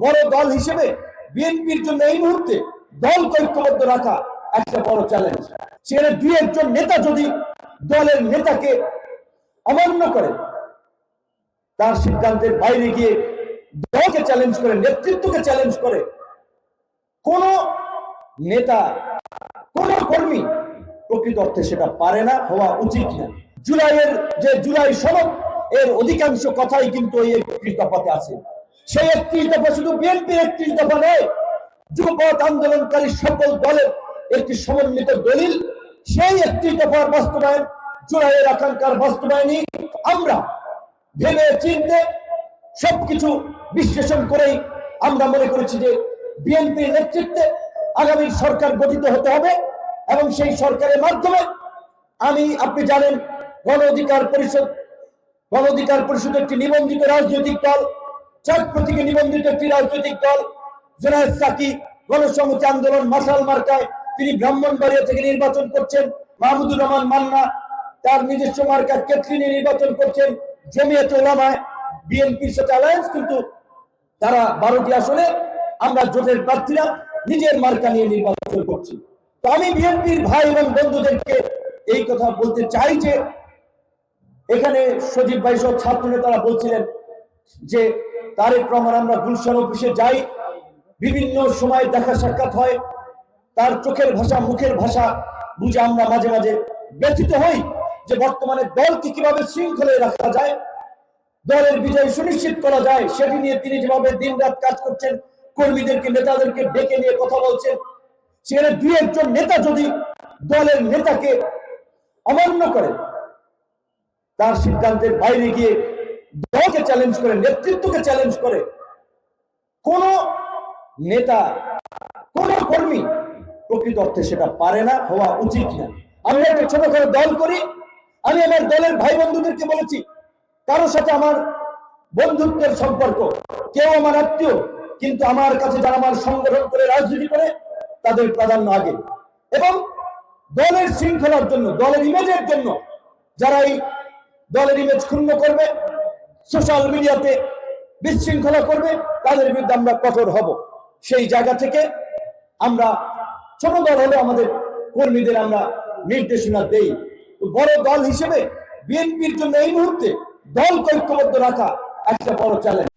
বড় দল হিসেবে বিএনপির জন্য এই মুহূর্তে দল ঐক্যবদ্ধ রাখা একটা বড় চ্যালেঞ্জ। সেখানে দুই একজন নেতা যদি দলের নেতাকে অমান্য করে, তার সিদ্ধান্তের বাইরে গিয়ে দলকে চ্যালেঞ্জ করে, নেতৃত্বকে চ্যালেঞ্জ করে, কোন নেতা কোন কর্মী প্রকৃত অর্থে সেটা পারে না, হওয়া উচিত না। জুলাইয়ের যে জুলাই সনদ, এর অধিকাংশ কথাই কিন্তু এই 31 দফাতে আছে। সেই 31 দফা শুধু বিএনপির 31 দফা নয়, যুবপথ আন্দোলনকারী সকল দলের একটি সমন্বিত দলিল। সেই 31 দফার বাস্তবায়ন, জুলাইয়ের আকাঙ্ক্ষার বাস্তবায়নই আমরা ভেবে চিন্তে সবকিছু বিশ্লেষণ করেই আমরা মনে করেছি যে বিএনপির নেতৃত্বে আগামী সরকার গঠিত হতে হবে এবং সেই সরকারের মাধ্যমে আপনি জানেন গণ অধিকার পরিষদ একটি নিবন্ধিত রাজনৈতিক দল, 4 প্রতীকে নিবন্ধিত একটি রাজনৈতিক দল। জুনায়েদ সাকি গণসংহতি আন্দোলন মাশাল মার্কায় তিনি ব্রাহ্মণবাড়িয়া থেকে নির্বাচন করছেন। মাহমুদুর রহমান মান্না তার নিজস্ব মার্কা কেতলিনে নির্বাচন করছেন। জমিয়তে উলামায়ে বিএনপির সাথে অ্যালায়েন্স, কিন্তু তারা 12টি আসনে আমরা জোটের প্রার্থীরা নিজের মার্কা নিয়ে নির্বাচন করছি। তো আমি বিএনপির ভাই এবং বন্ধুদেরকে এই কথা বলতে চাই যে এখানে সজীব ভাই সহ ছাত্র নেতারা বলছিলেন যে তারেক রহমান, আমরা গুলশান অফিসে যাই, বিভিন্ন সময় দেখা সাক্ষাৎ হয়, তার চোখের ভাষা মুখের ভাষা বুঝে আমরা মাঝে মাঝে ব্যথিত হই যে বর্তমানে দলকে কিভাবে শৃঙ্খলে রাখা যায়, দলের বিজয় সুনিশ্চিত করা যায়, সেটি নিয়ে তিনি যেভাবে দিন রাত কাজ করছেন, কর্মীদেরকে নেতাদেরকে ডেকে নিয়ে কথা বলছেন। সেখানে দুই একজন নেতা যদি দলের নেতাকে অমান্য করে, তার সিদ্ধান্তের বাইরে গিয়ে দলকে চ্যালেঞ্জ করে, নেতৃত্বকে চ্যালেঞ্জ করে, কোন নেতা কোন কর্মী প্রকৃত অর্থে সেটা পারে না, হওয়া উচিত না। আমরা একটা ছোটখাটো দল করি। আমি আমার দলের ভাই বন্ধুদেরকে বলেছি, কারোর সাথে আমার বন্ধুত্বের সম্পর্ক, কেউ আমার আত্মীয়, কিন্তু আমার কাছে যারা আমার সংগঠন করে রাজনীতি করে তাদের প্রাধান্য আগে। এবং দলের শৃঙ্খলার জন্য, দলের ইমেজের জন্য যারা এই দলের ইমেজ ক্ষুণ্ণ করবে, সোশ্যাল মিডিয়াতে বিশৃঙ্খলা করবে, তাদের বিরুদ্ধে আমরা কঠোর হব। সেই জায়গা থেকে আমরা ছোট দল হলে আমাদের কর্মীদের আমরা নির্দেশনা দেই। বড় দল হিসেবে বিএনপির জন্য এই মুহূর্তে দল ঐক্যবদ্ধ রাখা একটা বড় চ্যালেঞ্জ।